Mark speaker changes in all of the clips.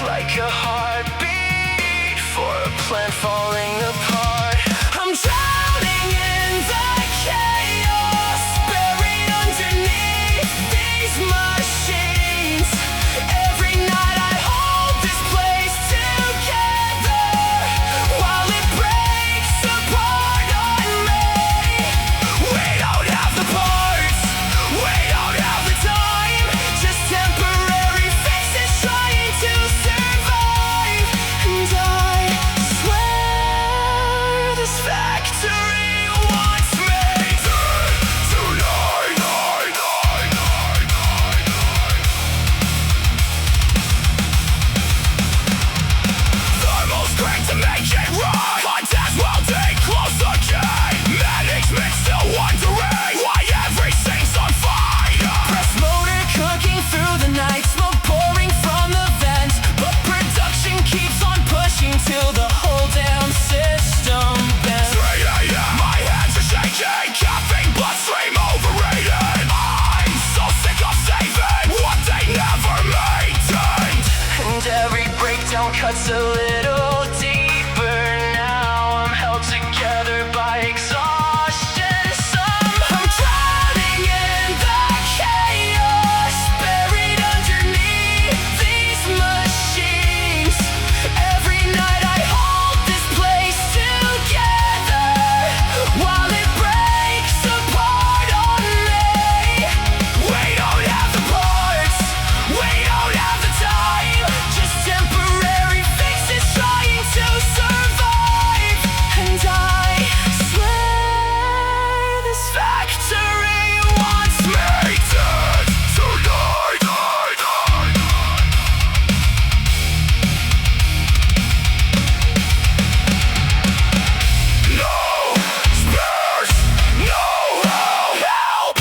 Speaker 1: Like a heartbeat for a plant falling apart. I'm drowning in the chaos, buried underneath these machines. Every night I hold this place together while it breaks apart on me. We don't have the parts, we don't have the time, just temporary fixes trying to survive. And I swear this factory wants me tonight. Thermal's great to make it right. Contacts welding close the gate. Medics mix still wondering why everything's on fire. Press motor cooking through the night, smoke pouring from the vent, but production keeps on pushing till the whole damn system bends. 3 a.m. My hands are shaking, caffeine bloodstream overrated. I'm so sick of saving what they never maintained. And every breakdown cuts a little deeper. Now I'm held together by exhaustion. I'm drowning in the chaos, buried underneath these machines. Every night I hold this place together while it breaks apart on me. We don't have the parts, we don't have the time, just temporary fixes trying to survive. And I swear this factory wants me dead tonight. No spares, no help,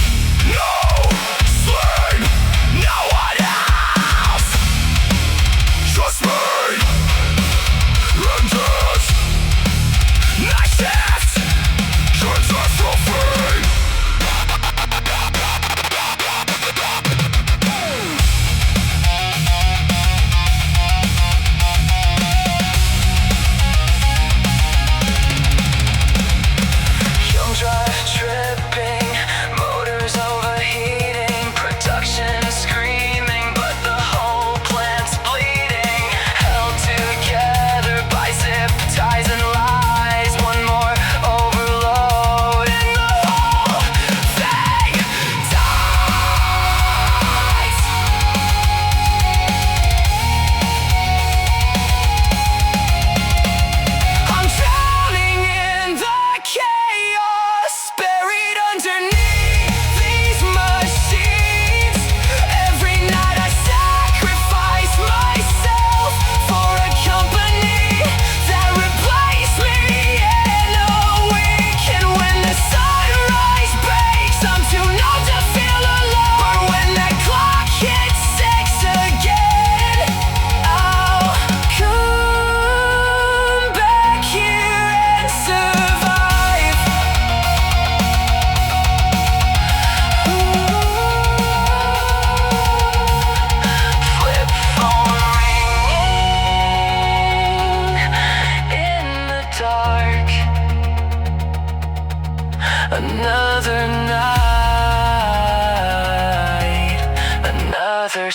Speaker 1: no sleep, no one else, just me and this night shift catastrophe. Young drive tripping, motors overheating, production screaming, but the whole plant's bleeding. Held together by zip ties and lies. One more overload and the whole thing dies. I'm drowning in the chaos, buried underneath these machines. Every night I sacrifice myself for a company that replaced me in a week. And when the sunrise breaks, I'm too numb to feel alone. But when that clock hits 6 again, I'll come back here and survive. Flip phone ringing in the dark. Another night, another